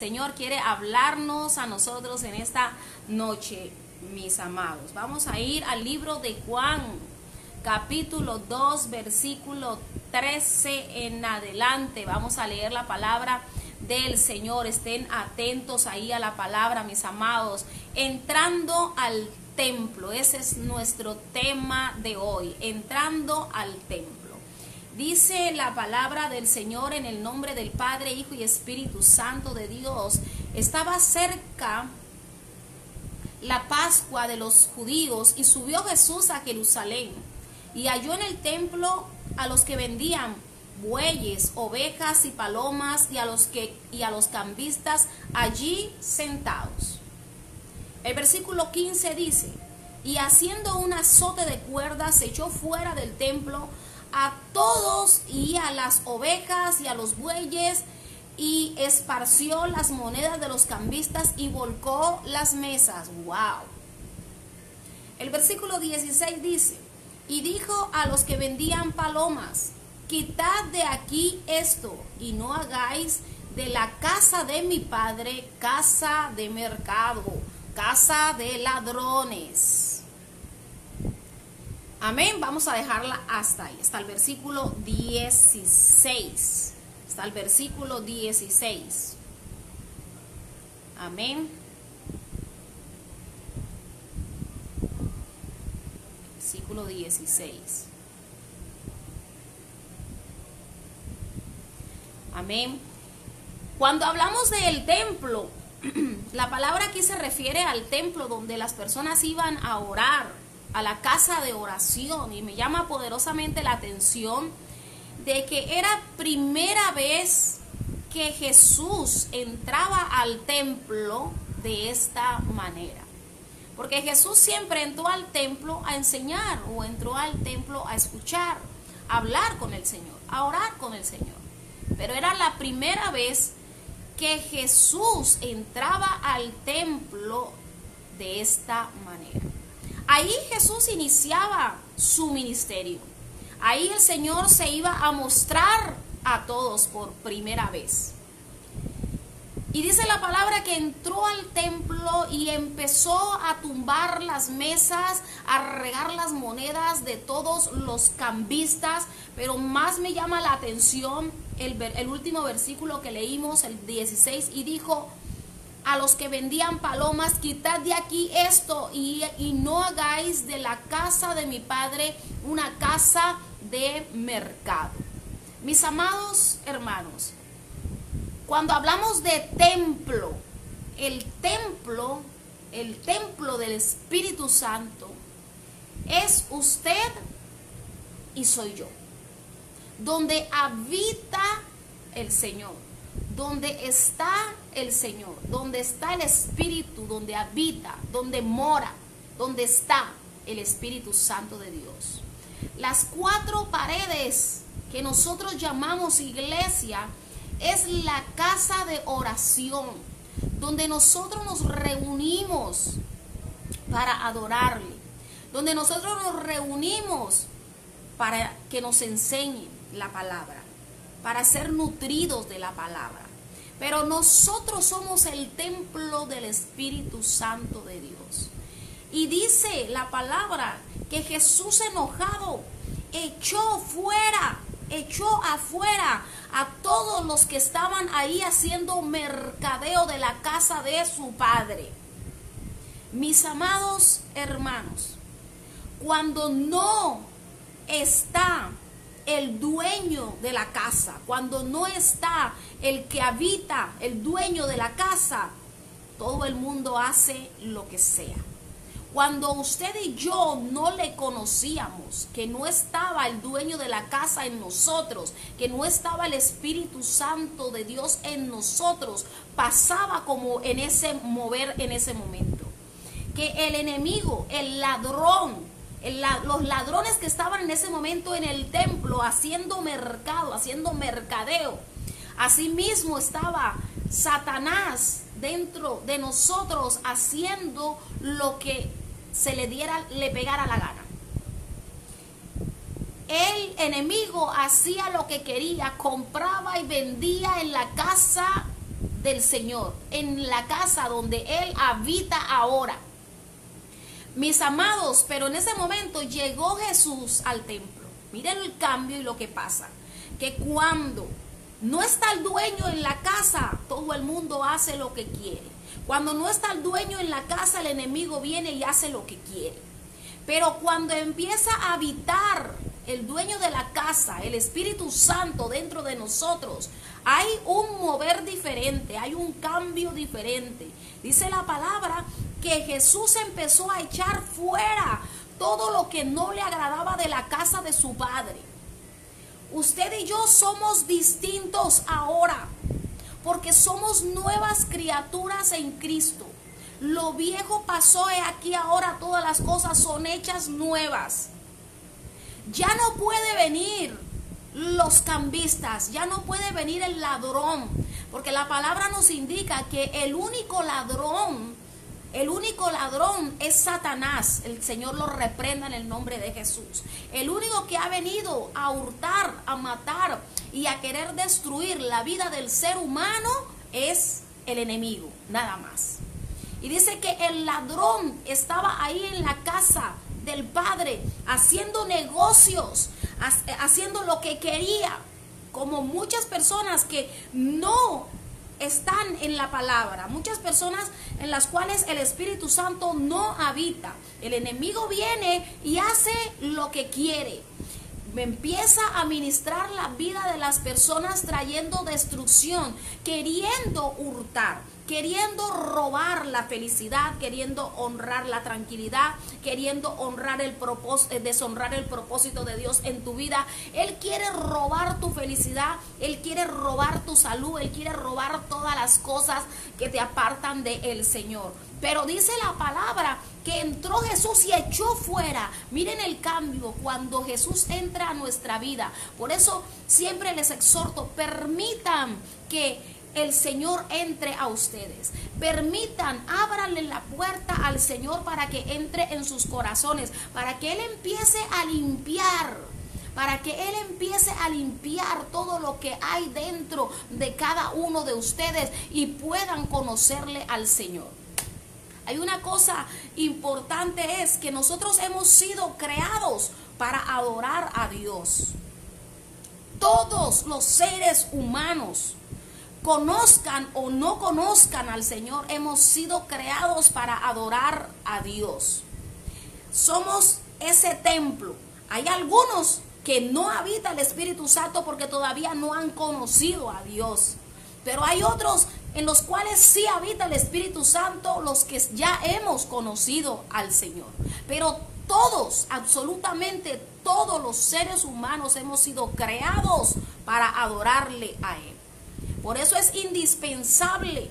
Señor quiere hablarnos a nosotros en esta noche, mis amados. Vamos a ir al libro de Juan, capítulo 2, versículo 13 en adelante. Vamos a leer la palabra del Señor. Estén atentos ahí a la palabra, mis amados. Entrando al templo, ese es nuestro tema de hoy, entrando al templo. Dice la palabra del Señor en el nombre del Padre, Hijo y Espíritu Santo de Dios. Estaba cerca la Pascua de los judíos y subió Jesús a Jerusalén y halló en el templo a los que vendían bueyes, ovejas y palomas y a los cambistas allí sentados. El versículo 15 dice: y haciendo un azote de cuerdas echó fuera del templo a todos y a las ovejas y a los bueyes, y esparció las monedas de los cambistas y volcó las mesas. ¡Wow! El versículo 16 dice: y dijo a los que vendían palomas: quitad de aquí esto, y no hagáis de la casa de mi padre casa de mercado, casa de ladrones. Amén. Vamos a dejarla hasta ahí, hasta el versículo 16. Hasta el versículo 16. Amén. Versículo 16. Amén. Cuando hablamos del templo, la palabra aquí se refiere al templo donde las personas iban a orar, a la casa de oración, y me llama poderosamente la atención de que era primera vez que Jesús entraba al templo de esta manera, porque Jesús siempre entró al templo a enseñar, o entró al templo a escuchar, a hablar con el Señor, a orar con el Señor, pero era la primera vez que Jesús entraba al templo de esta manera. Ahí Jesús iniciaba su ministerio. Ahí el Señor se iba a mostrar a todos por primera vez. Y dice la palabra que entró al templo y empezó a tumbar las mesas, a regar las monedas de todos los cambistas. Pero más me llama la atención el último versículo que leímos, el 16, y dijo a los que vendían palomas: quitad de aquí esto, y no hagáis de la casa de mi padre una casa de mercado. Mis amados hermanos, cuando hablamos de templo, el templo del Espíritu Santo es usted y soy yo, donde habita el Señor, donde está el Señor, donde está el Espíritu, donde habita, donde mora, donde está el Espíritu Santo de Dios. Las cuatro paredes que nosotros llamamos iglesia es la casa de oración, donde nosotros nos reunimos para adorarle, donde nosotros nos reunimos para que nos enseñe la palabra, para ser nutridos de la palabra. Pero nosotros somos el templo del Espíritu Santo de Dios. Y dice la palabra que Jesús, enojado, echó afuera a todos los que estaban ahí haciendo mercadeo de la casa de su Padre. Mis amados hermanos, cuando no está el dueño de la casa, cuando no está el que habita, el dueño de la casa, todo el mundo hace lo que sea. Cuando usted y yo no le conocíamos, que no estaba el dueño de la casa en nosotros, que no estaba el Espíritu Santo de Dios en nosotros, pasaba como en ese mover en ese momento, que el enemigo, el ladrón, los ladrones que estaban en ese momento en el templo haciendo mercado, haciendo mercadeo, asimismo estaba Satanás dentro de nosotros haciendo lo que le pegara la gana. El enemigo hacía lo que quería, compraba y vendía en la casa del Señor, en la casa donde Él habita ahora. Mis amados, pero en ese momento llegó Jesús al templo. Miren el cambio y lo que pasa. Que cuando no está el dueño en la casa, todo el mundo hace lo que quiere. Cuando no está el dueño en la casa, el enemigo viene y hace lo que quiere. Pero cuando empieza a habitar el dueño de la casa, el Espíritu Santo dentro de nosotros, hay un mover diferente, hay un cambio diferente. Dice la palabra que Jesús empezó a echar fuera todo lo que no le agradaba de la casa de su padre. Usted y yo somos distintos ahora, porque somos nuevas criaturas en Cristo. Lo viejo pasó, y aquí ahora todas las cosas son hechas nuevas. Ya no puede venir los cambistas, ya no puede venir el ladrón, porque la palabra nos indica que el único ladrón es Satanás. El Señor lo reprenda en el nombre de Jesús. El único que ha venido a hurtar, a matar y a querer destruir la vida del ser humano es el enemigo, nada más. Y dice que el ladrón estaba ahí en la casa del Padre, haciendo negocios, haciendo lo que quería, como muchas personas que no están en la palabra, muchas personas en las cuales el Espíritu Santo no habita. El enemigo viene y hace lo que quiere. Empieza a ministrar la vida de las personas, trayendo destrucción, queriendo hurtar, queriendo robar la felicidad, queriendo honrar la tranquilidad, queriendo deshonrar el propósito de Dios en tu vida. Él quiere robar tu felicidad, Él quiere robar tu salud, Él quiere robar todas las cosas que te apartan del Señor. Pero dice la palabra que entró Jesús y echó fuera. Miren el cambio cuando Jesús entra a nuestra vida. Por eso siempre les exhorto, permitan que el Señor entre a ustedes. Permitan, ábranle la puerta al Señor para que entre en sus corazones, para que Él empiece a limpiar. Para que Él empiece a limpiar todo lo que hay dentro de cada uno de ustedes y puedan conocerle al Señor. Hay una cosa importante, es que nosotros hemos sido creados para adorar a Dios. Todos los seres humanos, conozcan o no conozcan al Señor, hemos sido creados para adorar a Dios. Somos ese templo. Hay algunos que no habita el Espíritu Santo porque todavía no han conocido a Dios. Pero hay otros en los cuales sí habita el Espíritu Santo, los que ya hemos conocido al Señor. Pero todos, absolutamente todos los seres humanos hemos sido creados para adorarle a Él. Por eso es indispensable,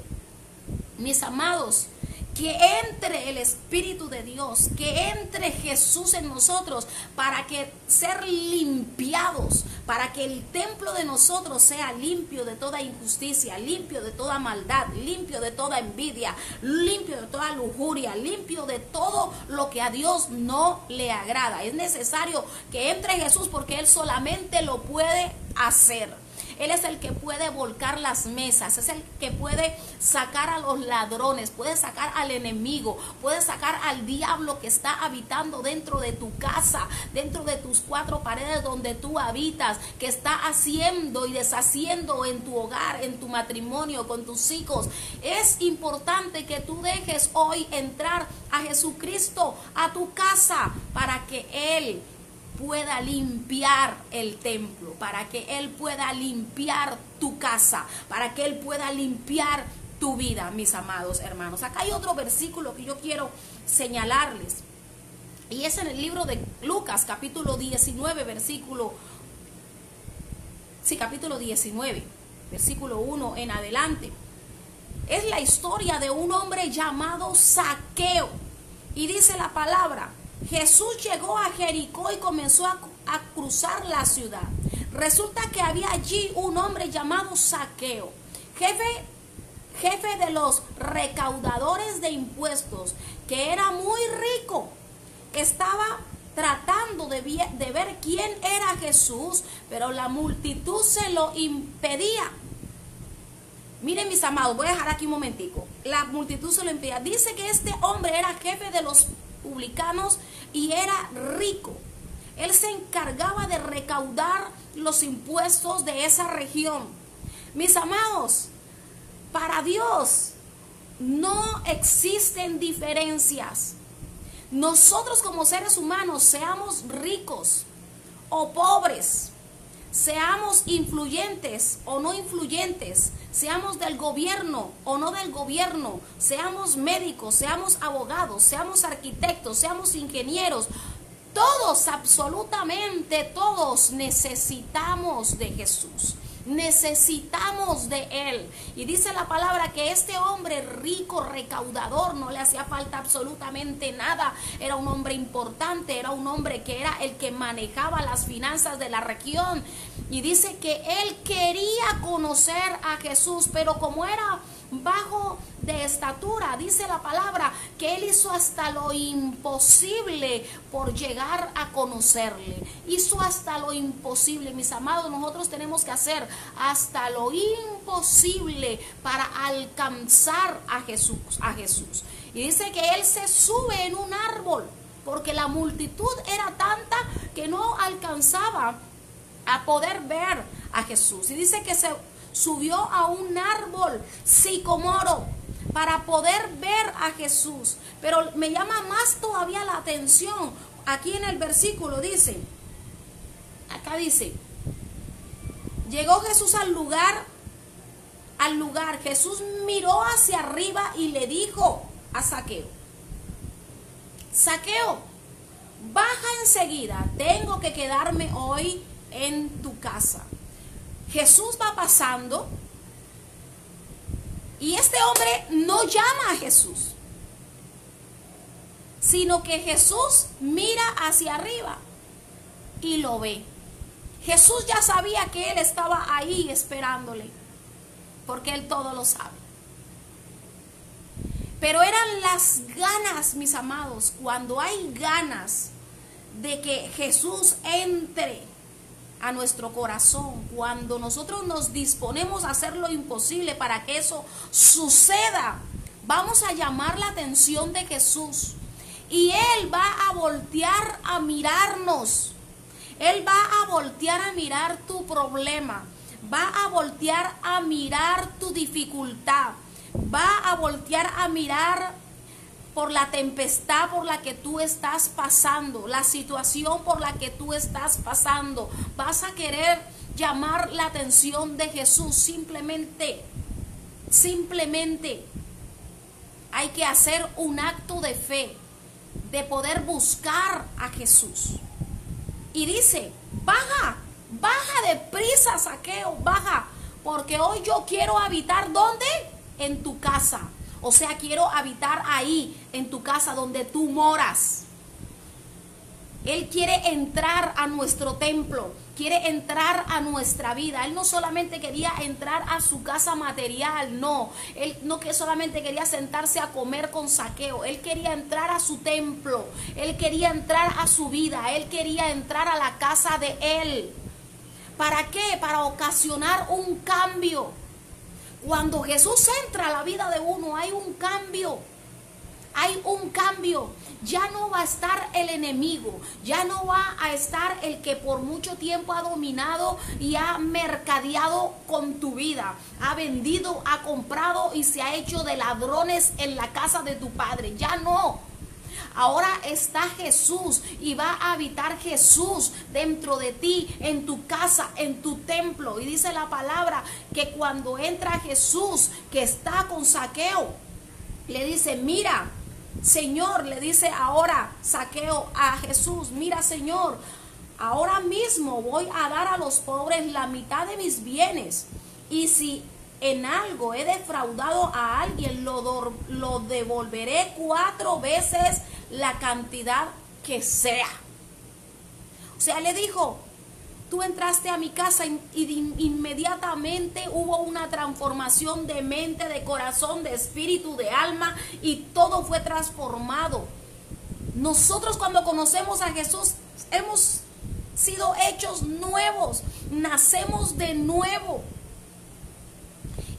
mis amados, que entre el Espíritu de Dios, que entre Jesús en nosotros, para que ser limpiados, para que el templo de nosotros sea limpio de toda injusticia, limpio de toda maldad, limpio de toda envidia, limpio de toda lujuria, limpio de todo lo que a Dios no le agrada. Es necesario que entre Jesús porque Él solamente lo puede hacer. Él es el que puede volcar las mesas, es el que puede sacar a los ladrones, puede sacar al enemigo, puede sacar al diablo que está habitando dentro de tu casa, dentro de tus cuatro paredes donde tú habitas, que está haciendo y deshaciendo en tu hogar, en tu matrimonio, con tus hijos. Es importante que tú dejes hoy entrar a Jesucristo a tu casa para que Él pueda limpiar el templo, para que Él pueda limpiar tu casa, para que Él pueda limpiar tu vida, mis amados hermanos. Acá hay otro versículo que yo quiero señalarles, y es en el libro de Lucas, capítulo 19, capítulo 19, versículo 1 en adelante. Es la historia de un hombre llamado Zaqueo, y dice la palabra: Jesús llegó a Jericó y comenzó a cruzar la ciudad. Resulta que había allí un hombre llamado Zaqueo, jefe de los recaudadores de impuestos, que era muy rico. Estaba tratando de ver quién era Jesús, pero la multitud se lo impedía. Miren, mis amados, voy a dejar aquí un momentico. La multitud se lo impedía. Dice que este hombre era jefe de los publicanos y era rico. Él se encargaba de recaudar los impuestos de esa región. Mis amados, para Dios no existen diferencias. Nosotros como seres humanos, seamos ricos o pobres, seamos influyentes o no influyentes, seamos del gobierno o no del gobierno, seamos médicos, seamos abogados, seamos arquitectos, seamos ingenieros, todos, absolutamente todos necesitamos de Jesús. Necesitamos de Él. Y dice la palabra que este hombre rico, recaudador, no le hacía falta absolutamente nada. Era un hombre importante, era un hombre que era el que manejaba las finanzas de la región. Y dice que él quería conocer a Jesús, pero como era bajo de estatura, dice la palabra que él hizo hasta lo imposible por llegar a conocerle. Hizo hasta lo imposible. Mis amados, nosotros tenemos que hacer hasta lo imposible para alcanzar a Jesús. Y dice que él se sube en un árbol porque la multitud era tanta que no alcanzaba a poder ver a Jesús. Y dice que se subió a un árbol sicomoro para poder ver a Jesús. Pero me llama más todavía la atención. Aquí en el versículo dice, acá dice, llegó Jesús al lugar, Jesús miró hacia arriba y le dijo a Zaqueo, Zaqueo, baja enseguida, tengo que quedarme hoy en tu casa. Jesús va pasando y este hombre no llama a Jesús, sino que Jesús mira hacia arriba y lo ve. Jesús ya sabía que él estaba ahí esperándole, porque él todo lo sabe. Pero eran las ganas, mis amados, cuando hay ganas de que Jesús entre a nuestro corazón, cuando nosotros nos disponemos a hacer lo imposible para que eso suceda, vamos a llamar la atención de Jesús y Él va a voltear a mirarnos. Él va a voltear a mirar tu problema, va a voltear a mirar tu dificultad, va a voltear a mirar por la tempestad por la que tú estás pasando, la situación por la que tú estás pasando. Vas a querer llamar la atención de Jesús. Simplemente hay que hacer un acto de fe, de poder buscar a Jesús. Y dice, baja deprisa, Zaqueo, baja, porque hoy yo quiero habitar, ¿dónde? En tu casa. O sea, quiero habitar ahí, en tu casa, donde tú moras. Él quiere entrar a nuestro templo, quiere entrar a nuestra vida. Él no solamente quería entrar a su casa material, no. Él no que solamente quería sentarse a comer con Zaqueo. Él quería entrar a su templo, él quería entrar a su vida, él quería entrar a la casa de él. ¿Para qué? Para ocasionar un cambio. Cuando Jesús entra a la vida de uno, hay un cambio. Hay un cambio. Ya no va a estar el enemigo. Ya no va a estar el que por mucho tiempo ha dominado y ha mercadeado con tu vida. Ha vendido, ha comprado y se ha hecho de ladrones en la casa de tu padre. Ya no. Ahora está Jesús y va a habitar Jesús dentro de ti, en tu casa, en tu templo. Y dice la palabra que cuando entra Jesús, que está con Zaqueo, le dice, mira, Señor, le dice ahora Zaqueo a Jesús, mira, Señor, ahora mismo voy a dar a los pobres la mitad de mis bienes. Y si en algo he defraudado a alguien, lo devolveré 4 veces la cantidad que sea. O sea, le dijo, tú entraste a mi casa y inmediatamente hubo una transformación de mente, de corazón, de espíritu, de alma, y todo fue transformado. Nosotros cuando conocemos a Jesús hemos sido hechos nuevos, nacemos de nuevo.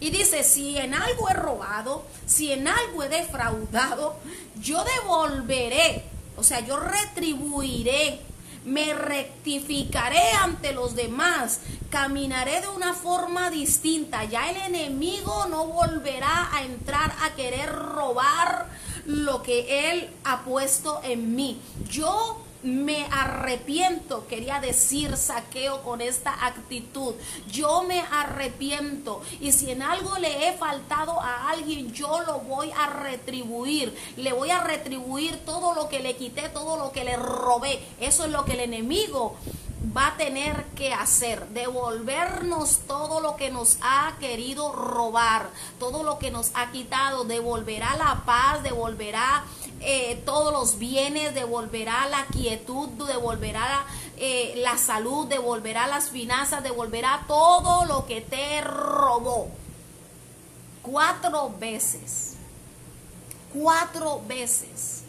Y dice, si en algo he robado, si en algo he defraudado, yo devolveré, o sea, yo retribuiré, me rectificaré ante los demás, caminaré de una forma distinta. Ya el enemigo no volverá a entrar a querer robar lo que él ha puesto en mí. Yo me arrepiento, quería decir Zaqueo con esta actitud. Yo me arrepiento, y si en algo le he faltado a alguien, yo lo voy a retribuir. Le voy a retribuir todo lo que le quité, todo lo que le robé. Eso es lo que el enemigo va a tener que hacer, devolvernos todo lo que nos ha querido robar, todo lo que nos ha quitado. Devolverá la paz, devolverá todos los bienes, devolverá la quietud, devolverá la salud, devolverá las finanzas, devolverá todo lo que te robó. 4 veces. 4 veces.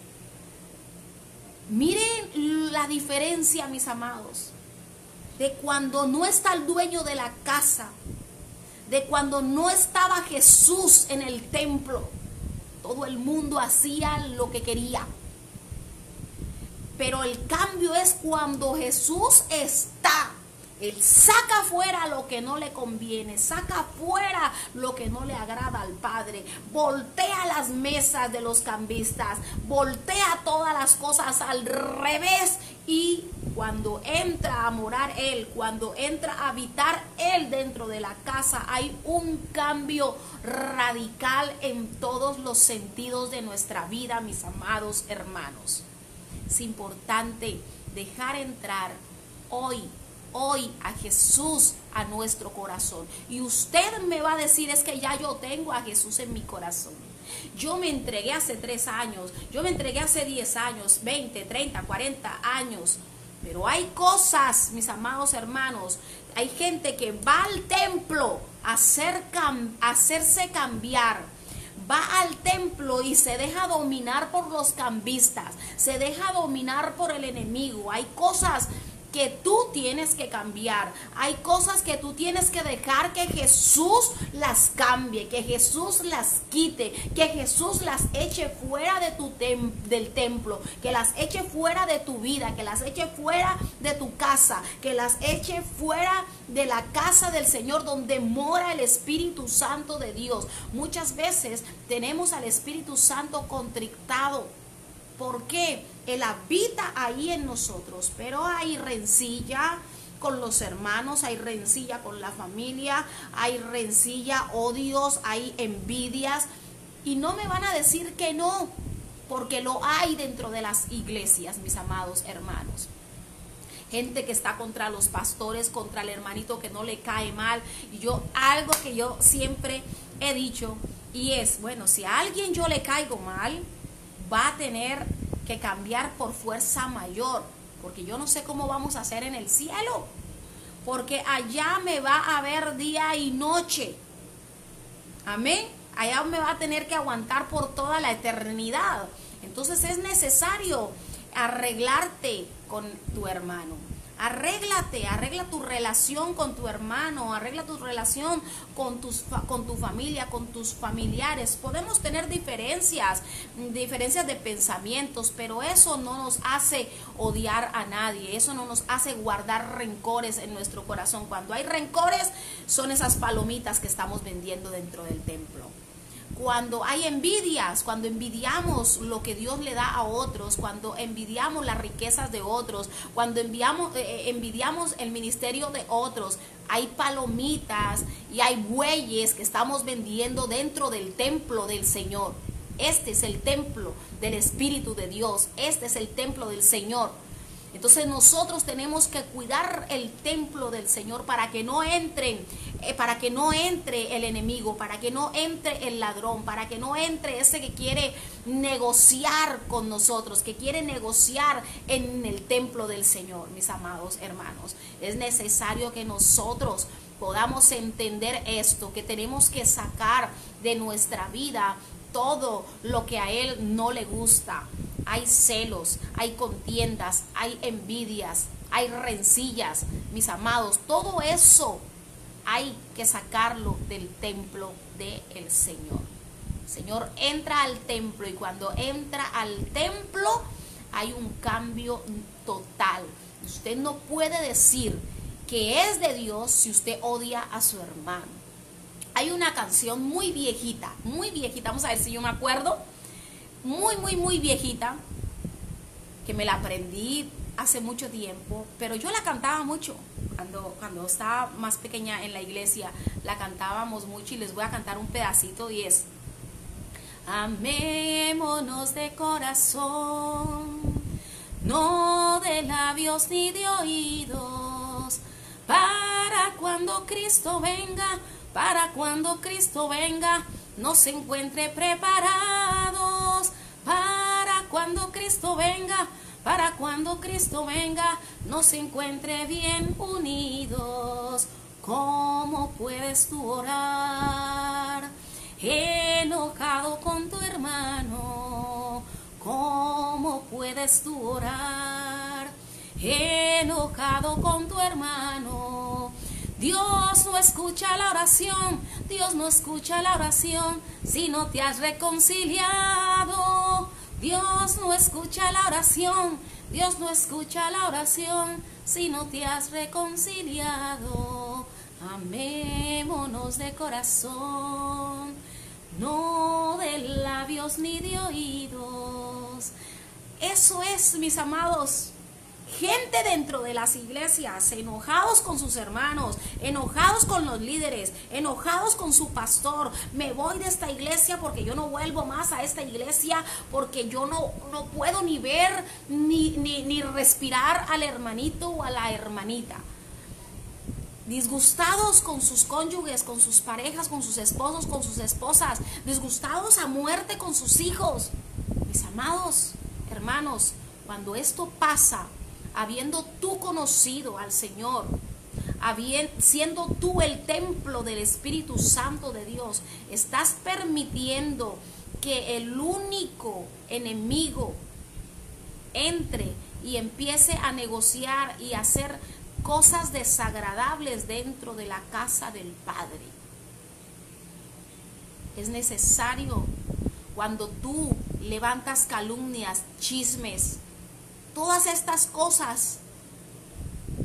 Miren la diferencia, mis amados, de cuando no está el dueño de la casa, de cuando no estaba Jesús en el templo. Todo el mundo hacía lo que quería. Pero el cambio es cuando Jesús está. Él saca fuera lo que no le conviene, saca fuera lo que no le agrada al Padre, voltea las mesas de los cambistas, voltea todas las cosas al revés, y cuando entra a morar Él, cuando entra a habitar Él dentro de la casa, hay un cambio radical en todos los sentidos de nuestra vida, mis amados hermanos. Es importante dejar entrar hoy a Jesús a nuestro corazón. Y usted me va a decir, es que ya yo tengo a Jesús en mi corazón. Yo me entregué hace 3 años, yo me entregué hace 10 años, 20, 30, 40 años. Pero hay cosas, mis amados hermanos, hay gente que va al templo a hacerse cambiar. Va al templo y se deja dominar por los cambistas, se deja dominar por el enemigo. Hay cosas que tú tienes que cambiar, hay cosas que tú tienes que dejar que Jesús las cambie, que Jesús las quite, que Jesús las eche fuera de del templo, que las eche fuera de tu vida, que las eche fuera de tu casa, que las eche fuera de la casa del Señor donde mora el Espíritu Santo de Dios. Muchas veces tenemos al Espíritu Santo contrictado. ¿Por qué? Él habita ahí en nosotros, pero hay rencilla con los hermanos, hay rencilla con la familia, hay rencilla, odios, hay envidias, y no me van a decir que no, porque lo hay dentro de las iglesias, mis amados hermanos. Gente que está contra los pastores, contra el hermanito que no le cae mal. Y algo que yo siempre he dicho, y es, bueno, si a alguien yo le caigo mal, va a tener que cambiar por fuerza mayor, porque yo no sé cómo vamos a hacer en el cielo, porque allá me va a ver día y noche. Amén. Allá me va a tener que aguantar por toda la eternidad. Entonces es necesario arreglarte con tu hermano. Arréglate, arregla tu relación con tu hermano, arregla tu relación con tu familia, con tus familiares. Podemos tener diferencias de pensamientos, pero eso no nos hace odiar a nadie, eso no nos hace guardar rencores en nuestro corazón. Cuando hay rencores, son esas palomitas que estamos vendiendo dentro del templo. Cuando hay envidias, cuando envidiamos lo que Dios le da a otros, cuando envidiamos las riquezas de otros, cuando envidiamos el ministerio de otros, hay palomitas y hay bueyes que estamos vendiendo dentro del templo del Señor. Este es el templo del Espíritu de Dios, este es el templo del Señor. Entonces nosotros tenemos que cuidar el templo del Señor para que no entre el enemigo, para que no entre el ladrón, para que no entre ese que quiere negociar con nosotros, que quiere negociar en el templo del Señor. Mis amados hermanos, es necesario que nosotros podamos entender esto, que tenemos que sacar de nuestra vida todo lo que a Él no le gusta. Hay celos, hay contiendas, hay envidias, hay rencillas, mis amados. Todo eso hay que sacarlo del templo del Señor. El Señor entra al templo y cuando entra al templo hay un cambio total. Usted no puede decir que es de Dios si usted odia a su hermano. Hay una canción muy viejita, vamos a ver si yo me acuerdo, muy viejita, que me la aprendí hace mucho tiempo, pero yo la cantaba mucho cuando estaba más pequeña en la iglesia, la cantábamos mucho y les voy a cantar un pedacito y es: amémonos de corazón, no de labios ni de oídos, para cuando Cristo venga, nos encuentre preparados, para cuando Cristo venga, nos encuentre bien unidos. ¿Cómo puedes tú orar enojado con tu hermano? ¿Cómo puedes tú orar enojado con tu hermano? Dios no escucha la oración, si no te has reconciliado. Dios no escucha la oración, si no te has reconciliado. Amémonos de corazón, no de labios ni de oídos. Eso es, mis amados, gente dentro de las iglesias, enojados con sus hermanos, enojados con los líderes, enojados con su pastor. Me voy de esta iglesia porque yo no vuelvo más a esta iglesia, porque yo no puedo ni ver ni respirar al hermanito o a la hermanita. Disgustados con sus cónyuges, con sus parejas, con sus esposos, con sus esposas, disgustados a muerte con sus hijos. Mis amados hermanos, cuando esto pasa, habiendo tú conocido al Señor, siendo tú el templo del Espíritu Santo de Dios, estás permitiendo que el único enemigo entre y empiece a negociar y a hacer cosas desagradables dentro de la casa del Padre. Es necesario, cuando tú levantas calumnias, chismes, todas estas cosas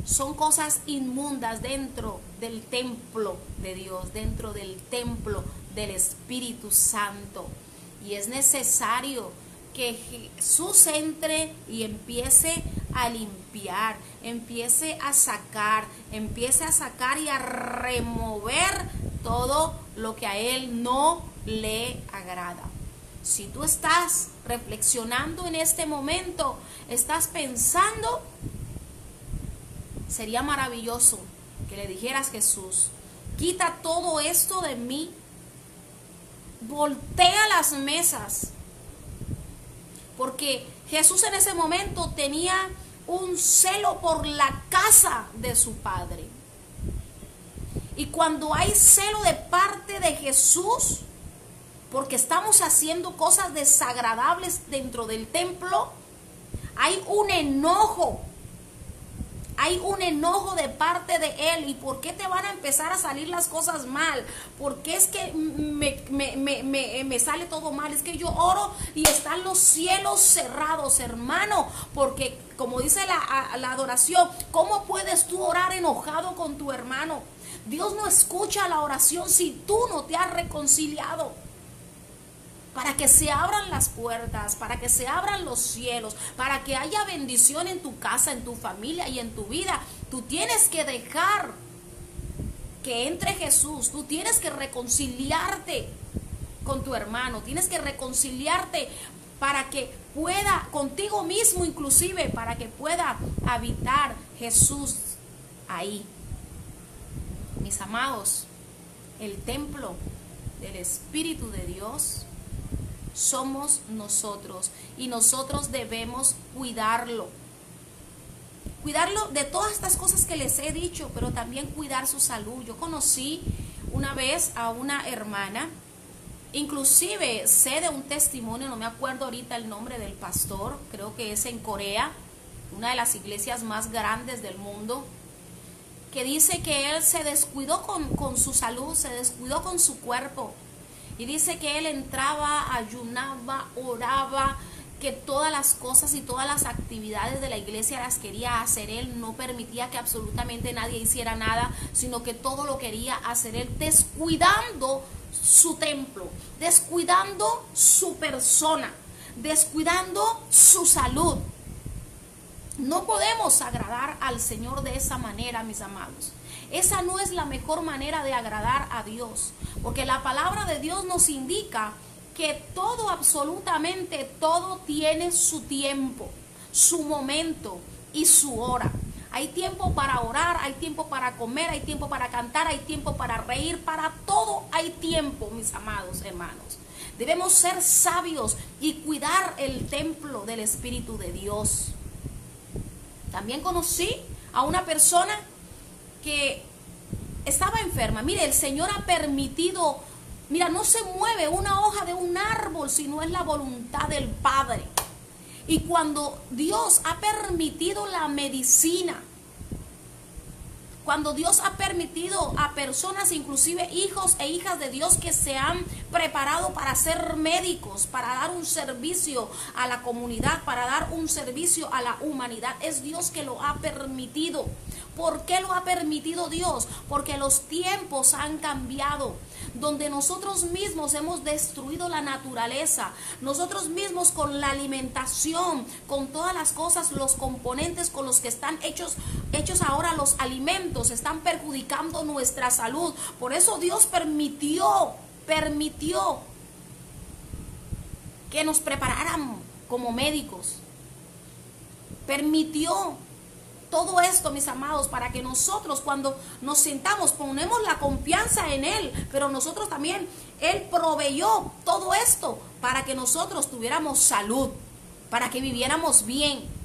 son cosas inmundas dentro del templo de Dios, dentro del templo del Espíritu Santo. Y es necesario que Jesús entre y empiece a limpiar, empiece a sacar y a remover todo lo que a Él no le agrada. Si tú estás reflexionando en este momento, estás pensando, sería maravilloso que le dijeras: Jesús, quita todo esto de mí, voltea las mesas, porque Jesús en ese momento tenía un celo por la casa de su Padre. Y cuando hay celo de parte de Jesús, porque estamos haciendo cosas desagradables dentro del templo, hay un enojo de parte de Él. ¿Y por qué te van a empezar a salir las cosas mal? ¿Por qué es que me sale todo mal? Es que yo oro y están los cielos cerrados, hermano, porque como dice la adoración, ¿cómo puedes tú orar enojado con tu hermano? Dios no escucha la oración si tú no te has reconciliado. Para que se abran las puertas, para que se abran los cielos, para que haya bendición en tu casa, en tu familia y en tu vida, tú tienes que dejar que entre Jesús. Tú tienes que reconciliarte con tu hermano, tienes que reconciliarte para que pueda, contigo mismo inclusive, para que pueda habitar Jesús ahí. Mis amados, el templo del Espíritu de Dios somos nosotros, y nosotros debemos cuidarlo de todas estas cosas que les he dicho, pero también cuidar su salud. Yo conocí una vez a una hermana, inclusive sé de un testimonio, no me acuerdo ahorita el nombre del pastor, creo que es en Corea, una de las iglesias más grandes del mundo, que dice que él se descuidó con su salud, se descuidó con su cuerpo. Y dice que él entraba, ayunaba, oraba, que todas las cosas y todas las actividades de la iglesia las quería hacer él, no permitía que absolutamente nadie hiciera nada, sino que todo lo quería hacer él, descuidando su templo, descuidando su persona, descuidando su salud. No podemos agradar al Señor de esa manera, mis amados. Esa no es la mejor manera de agradar a Dios, porque la palabra de Dios nos indica que todo, absolutamente todo, tiene su tiempo, su momento y su hora. Hay tiempo para orar, hay tiempo para comer, hay tiempo para cantar, hay tiempo para reír, para todo hay tiempo, mis amados hermanos. Debemos ser sabios y cuidar el templo del Espíritu de Dios. También conocí a una persona que estaba enferma. Mire, el Señor ha permitido, mira, no se mueve una hoja de un árbol si no es la voluntad del Padre. Y cuando Dios ha permitido la medicina, cuando Dios ha permitido a personas, inclusive hijos e hijas de Dios, que se han preparado para ser médicos, para dar un servicio a la comunidad, para dar un servicio a la humanidad, es Dios que lo ha permitido. ¿Por qué lo ha permitido Dios? Porque los tiempos han cambiado, donde nosotros mismos hemos destruido la naturaleza, nosotros mismos con la alimentación, con todas las cosas, los componentes con los que están hechos ahora los alimentos, están perjudicando nuestra salud. Por eso Dios permitió que nos prepararan como médicos. Permitió todo esto, mis amados, para que nosotros, cuando nos sentamos, ponemos la confianza en Él, pero nosotros también, Él proveyó todo esto para que nosotros tuviéramos salud, para que viviéramos bien.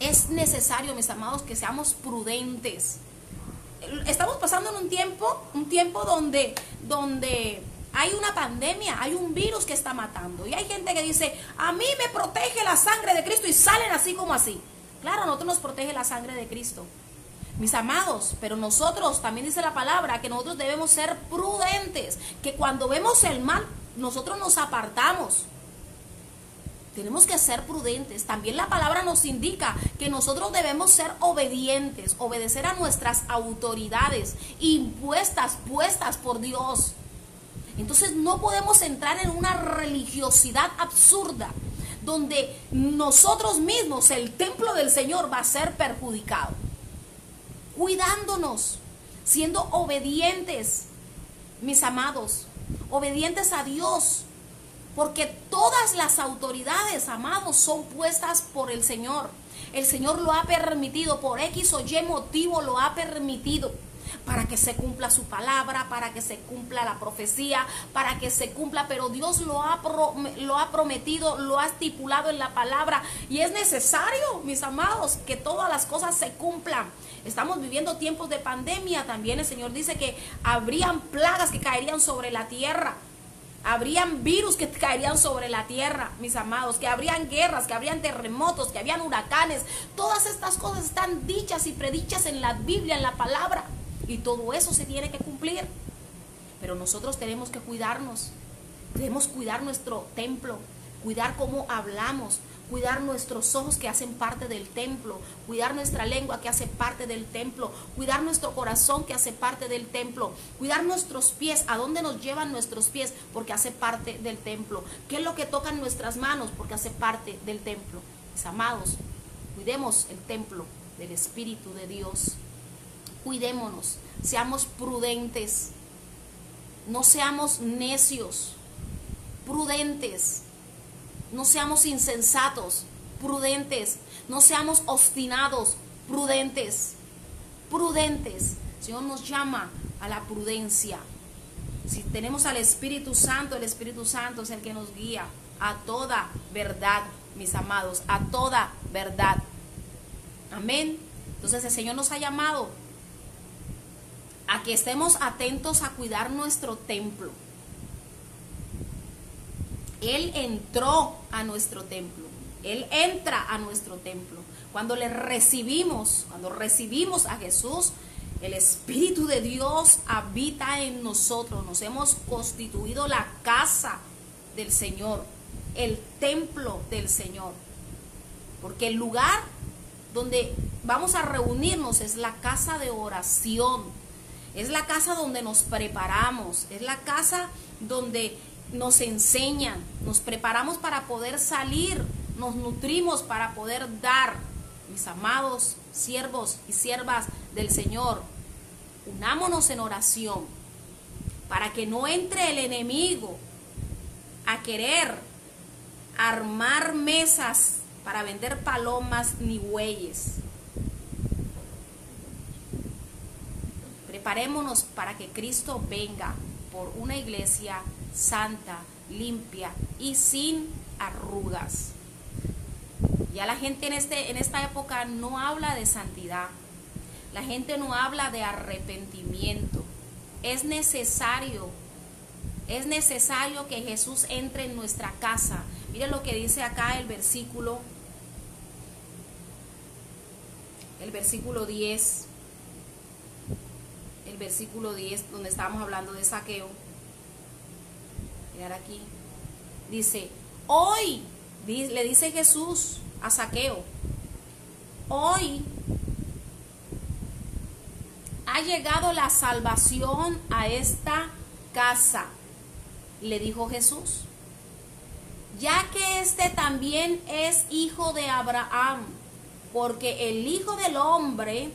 Es necesario, mis amados, que seamos prudentes. Estamos pasando en un tiempo donde hay una pandemia, hay un virus que está matando. Y hay gente que dice, a mí me protege la sangre de Cristo, y salen así como así. Claro, a nosotros nos protege la sangre de Cristo, mis amados, pero nosotros, también dice la palabra, que nosotros debemos ser prudentes, que cuando vemos el mal, nosotros nos apartamos. Tenemos que ser prudentes. También la palabra nos indica que nosotros debemos ser obedientes, obedecer a nuestras autoridades puestas por Dios. Entonces no podemos entrar en una religiosidad absurda, donde nosotros mismos, el templo del Señor, va a ser perjudicado. Cuidándonos, siendo obedientes, mis amados, obedientes a Dios, porque todas las autoridades, amados, son puestas por el Señor. El Señor lo ha permitido, por X o Y motivo lo ha permitido, para que se cumpla su palabra, para que se cumpla la profecía, para que se cumpla, pero Dios lo ha prometido, lo ha estipulado en la palabra, y es necesario, mis amados, que todas las cosas se cumplan. Estamos viviendo tiempos de pandemia. También el Señor dice que habrían plagas que caerían sobre la tierra, habrían virus que caerían sobre la tierra, mis amados, que habrían guerras, que habrían terremotos, que habrían huracanes. Todas estas cosas están dichas y predichas en la Biblia, en la palabra. Y todo eso se tiene que cumplir. Pero nosotros tenemos que cuidarnos. Debemos cuidar nuestro templo, cuidar cómo hablamos, cuidar nuestros ojos que hacen parte del templo, cuidar nuestra lengua que hace parte del templo, cuidar nuestro corazón que hace parte del templo, cuidar nuestros pies, a dónde nos llevan nuestros pies, porque hace parte del templo. ¿Qué es lo que tocan nuestras manos? Porque hace parte del templo. Mis amados, cuidemos el templo del Espíritu de Dios. Cuidémonos, seamos prudentes, no seamos necios, prudentes, no seamos insensatos, prudentes, no seamos obstinados, prudentes, prudentes. El Señor nos llama a la prudencia. Si tenemos al Espíritu Santo, el Espíritu Santo es el que nos guía a toda verdad, mis amados, a toda verdad. Amén. Entonces el Señor nos ha llamado a que estemos atentos a cuidar nuestro templo. Él entró a nuestro templo, Él entra a nuestro templo. cuando recibimos a Jesús, el Espíritu de Dios habita en nosotros. Nos hemos constituido la casa del Señor, el templo del Señor. Porque el lugar donde vamos a reunirnos es la casa de oración. Es la casa donde nos preparamos. Es la casa donde nos enseñan. Nos preparamos para poder salir. Nos nutrimos para poder dar. Mis amados siervos y siervas del Señor, unámonos en oración para que no entre el enemigo a querer armar mesas para vender palomas ni bueyes. Preparémonos para que Cristo venga por una iglesia santa, limpia y sin arrugas. Ya la gente en esta época no habla de santidad. La gente no habla de arrepentimiento. Es necesario que Jesús entre en nuestra casa. Miren lo que dice acá el versículo 10. El versículo 10, donde estábamos hablando de Zaqueo. Mirar aquí. Dice, hoy, le dice Jesús a Zaqueo, hoy ha llegado la salvación a esta casa, le dijo Jesús, ya que este también es hijo de Abraham, porque el Hijo del Hombre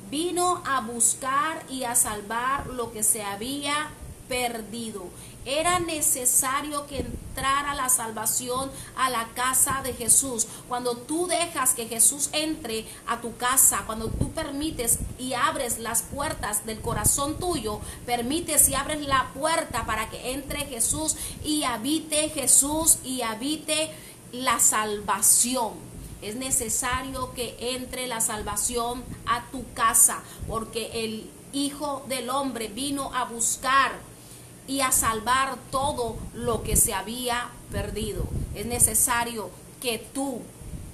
vino a buscar y a salvar lo que se había perdido. Era necesario que entrara la salvación a la casa de Jesús. Cuando tú dejas que Jesús entre a tu casa, cuando tú permites y abres las puertas del corazón tuyo, permites y abres la puerta para que entre Jesús y habite la salvación. Es necesario que entre la salvación a tu casa, porque el Hijo del Hombre vino a buscar y a salvar todo lo que se había perdido. Es necesario que tú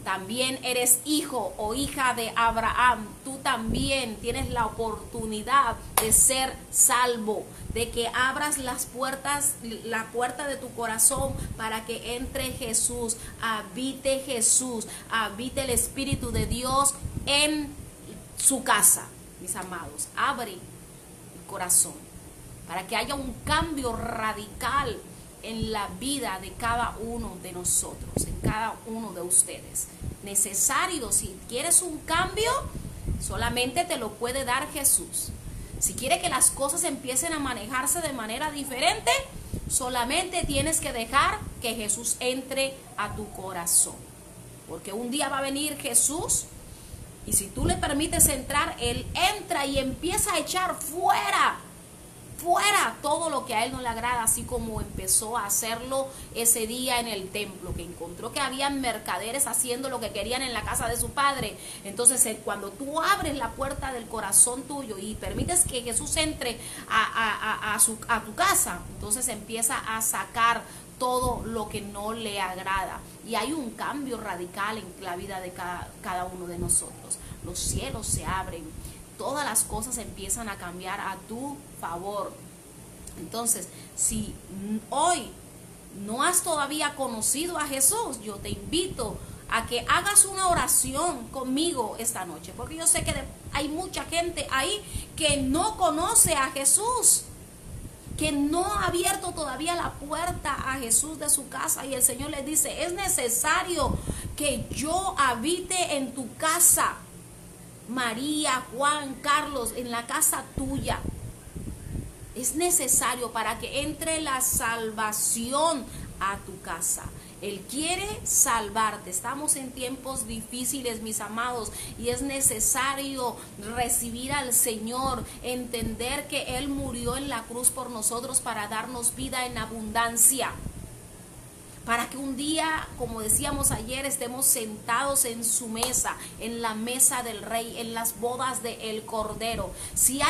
también eres hijo o hija de Abraham. Tú también tienes la oportunidad de ser salvo, de que abras las puertas, la puerta de tu corazón para que entre Jesús, habite el Espíritu de Dios en su casa. Mis amados, abre el corazón para que haya un cambio radical en la vida de cada uno de nosotros, en cada uno de ustedes. Necesario, si quieres un cambio, solamente te lo puede dar Jesús. Si quieres que las cosas empiecen a manejarse de manera diferente, solamente tienes que dejar que Jesús entre a tu corazón. Porque un día va a venir Jesús y si tú le permites entrar, Él entra y empieza a echar fuera todo lo que a Él no le agrada, así como empezó a hacerlo ese día en el templo, que encontró que habían mercaderes haciendo lo que querían en la casa de su padre. Entonces cuando tú abres la puerta del corazón tuyo y permites que Jesús entre a tu casa, entonces empieza a sacar todo lo que no le agrada y hay un cambio radical en la vida de cada uno de nosotros. Los cielos se abren, todas las cosas empiezan a cambiar a tu favor. Entonces, si hoy no has todavía conocido a Jesús, yo te invito a que hagas una oración conmigo esta noche, porque yo sé que hay mucha gente ahí que no conoce a Jesús, que no ha abierto todavía la puerta a Jesús de su casa, y el Señor les dice, es necesario que yo habite en tu casa, María, Juan, Carlos, en la casa tuya. Es necesario para que entre la salvación a tu casa. Él quiere salvarte. Estamos en tiempos difíciles, mis amados, y es necesario recibir al Señor, entender que Él murió en la cruz por nosotros para darnos vida en abundancia. Para que un día, como decíamos ayer, estemos sentados en su mesa, en la mesa del Rey, en las bodas del Cordero. Si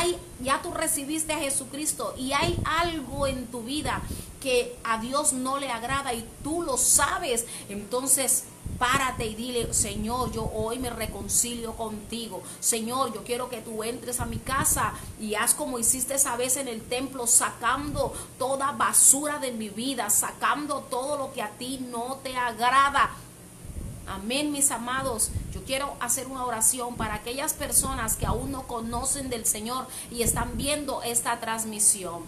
ya tú recibiste a Jesucristo y hay algo en tu vida que a Dios no le agrada y tú lo sabes, entonces Párate y dile: Señor, yo hoy me reconcilio contigo. Señor, yo quiero que tú entres a mi casa y haz como hiciste esa vez en el templo, sacando toda basura de mi vida, sacando todo lo que a ti no te agrada. Amén, mis amados. Yo quiero hacer una oración para aquellas personas que aún no conocen del Señor y están viendo esta transmisión.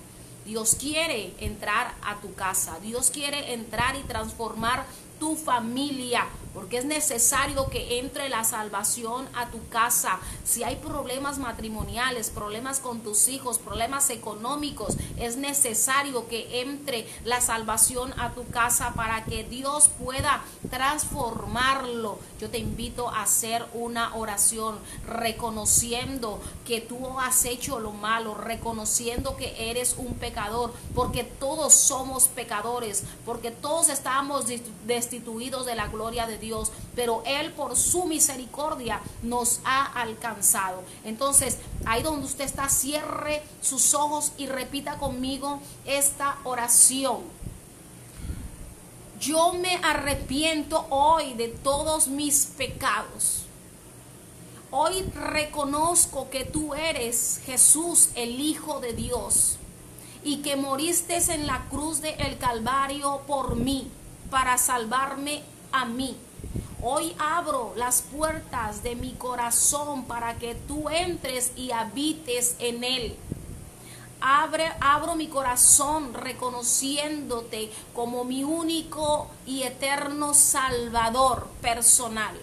Dios quiere entrar a tu casa. Dios quiere entrar y transformar tu familia, porque es necesario que entre la salvación a tu casa. Si hay problemas matrimoniales, problemas con tus hijos, problemas económicos, es necesario que entre la salvación a tu casa para que Dios pueda transformarlo. Yo te invito a hacer una oración reconociendo que tú has hecho lo malo, reconociendo que eres un pecador, porque todos somos pecadores, porque todos estamos destituidos de la gloria de Dios, pero Él por su misericordia nos ha alcanzado. Entonces, ahí donde usted está, cierre sus ojos y repita conmigo esta oración. Yo me arrepiento hoy de todos mis pecados. Hoy reconozco que tú eres Jesús, el Hijo de Dios, y que moriste en la cruz del Calvario por mí, para salvarme a mí. Hoy abro las puertas de mi corazón para que tú entres y habites en él. Abro mi corazón reconociéndote como mi único y eterno Salvador personal.